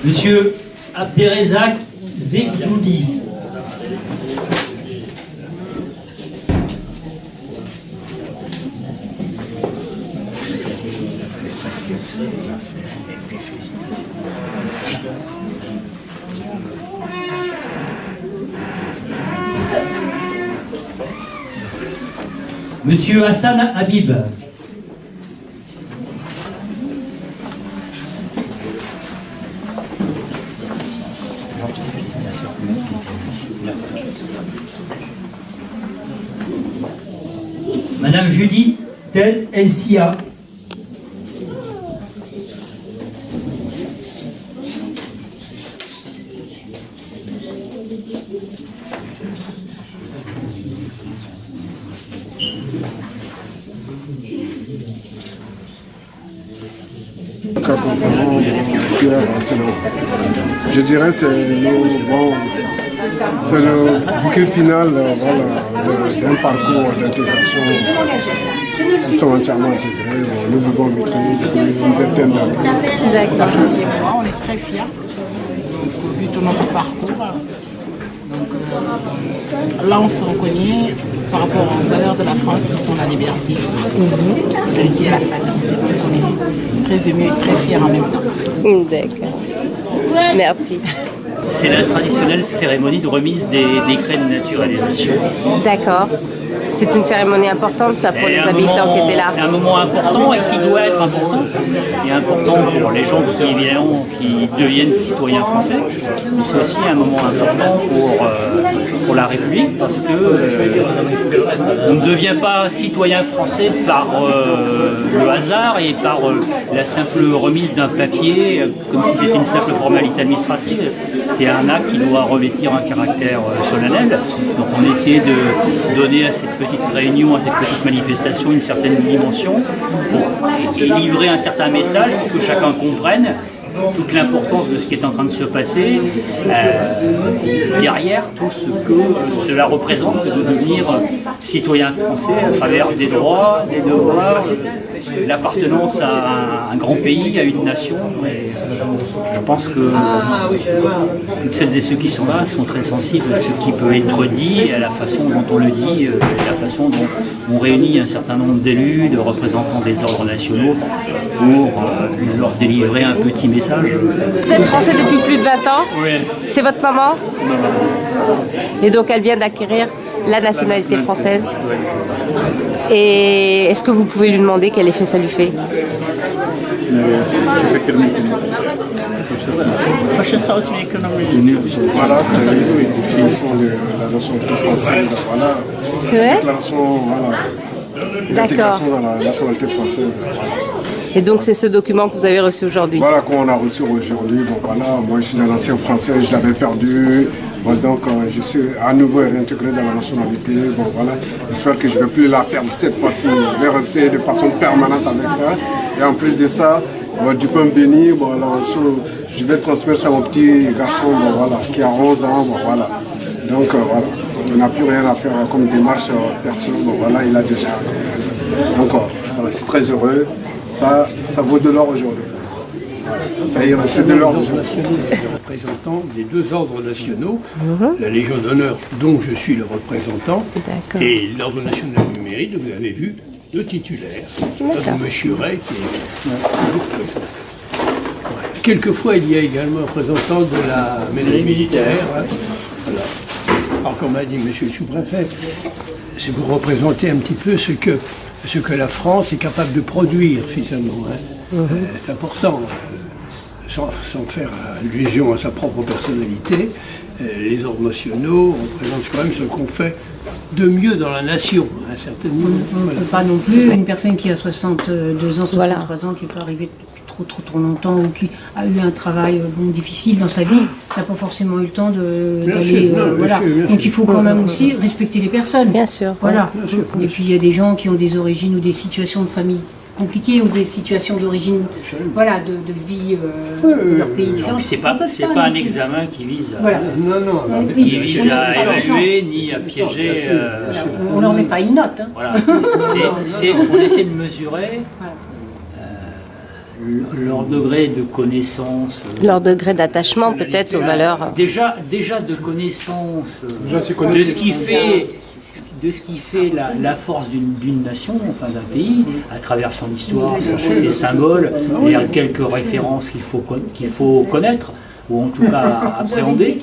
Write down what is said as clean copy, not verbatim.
Monsieur Abderrazak Zekdoudi. Monsieur Hassan Habib. Madame Judith Tel Elsia. Je dirais c'est le bouquet final d'un parcours d'intégration. Ils sont entièrement intégrés. Nous vivons en maîtrise depuis une vingtaine d'années. D'accord. On est très fiers vu tout notre parcours. Donc, là, on se reconnaît par rapport aux valeurs de la France qui sont la liberté, l'égalité et la fraternité. Donc, on est très émus et très fiers en même temps. D'accord. Merci. C'est la traditionnelle cérémonie de remise des décrets de naturalisation. D'accord. C'est une cérémonie importante, ça, pour les habitants qui étaient là. C'est un moment important et qui doit être important. Et important pour les gens qui deviennent citoyens français. Mais c'est aussi un moment important pour la République parce que on ne devient pas citoyen français par le hasard et par la simple remise d'un papier, comme si c'était une simple formalité administrative. C'est un acte qui doit revêtir un caractère solennel. Donc on essaie de donner à cette petite réunion, à cette petite manifestation une certaine dimension pour livrer un certain message pour que chacun comprenne toute l'importance de ce qui est en train de se passer derrière tout ce que cela représente de devenir citoyen français à travers des droits, des devoirs, l'appartenance à un grand pays, à une nation. Et je pense que toutes celles et ceux qui sont là sont très sensibles à ce qui peut être dit, et à la façon dont on le dit, et la façon dont on réunit un certain nombre d'élus, de représentants des ordres nationaux pour leur délivrer un petit message. Vous êtes français depuis plus de 20 ans? Oui. C'est votre maman? Et donc elle vient d'acquérir la nationalité française. Et est-ce que vous pouvez lui demander quel effet ça lui fait? Voilà, c'est une définition de la nationalité française. Voilà. Ouais. Déclaration, voilà. L'intégration dans la nationalité française. Voilà. Et donc c'est ce document que vous avez reçu aujourd'hui? Voilà qu'on a reçu aujourd'hui. Bon, voilà, moi je suis un ancien français, je l'avais perdu. Bon, donc je suis à nouveau réintégré dans la nationalité. Bon, voilà. J'espère que je ne vais plus la perdre cette fois-ci. Je vais rester de façon permanente avec ça. Et en plus de ça, bon, du pain béni, bon, alors, je vais transmettre ça à mon petit garçon bon, voilà, qui a 11 ans. Bon, voilà. Donc voilà, on n'a plus rien à faire comme démarche perso. Bon, voilà, il a déjà. Donc voilà, je suis très heureux. Ça vaut de l'or aujourd'hui. Ça y est, c'est de l'or aujourd'hui. Les représentants des deux ordres nationaux, la Légion d'honneur dont je suis le représentant, et l'ordre national du mérite, vous avez vu, deux titulaires. Monsieur Ray qui est toujours présent. Voilà. Quelquefois, il y a également un représentant de la mairie militaire. Hein. Voilà. Alors, comme a dit monsieur le sous-préfet, c'est pour représenter un petit peu ce que la France est capable de produire, finalement. Hein. C'est important. Sans faire allusion à sa propre personnalité, les ordres nationaux représentent quand même ce qu'on fait de mieux dans la nation, à un certain niveau. On ne peut pas non plus, une personne qui a 62 ans, 63 ans, qui peut arriver depuis trop longtemps, ou qui a eu un travail difficile dans sa vie, n'a pas forcément eu le temps d'aller... voilà. Donc il faut quand même aussi respecter les personnes. Bien sûr. Voilà. Bien sûr. Et puis il y a des gens qui ont des origines ou des situations de famille compliquées ou des situations d'origine, voilà, de vie de leur pays différent. C'est pas un examen qui vise à, voilà. qui vise à évaluer ni à piéger. On leur met pas une note. Hein. Voilà. On essaie de mesurer Leur degré de connaissance. Leur degré d'attachement peut-être aux valeurs. Déjà de connaissance de ce qui fait la force d'une nation, enfin d'un pays, à travers son histoire, ses symboles, et à quelques références qu'il faut connaître, ou en tout cas appréhender.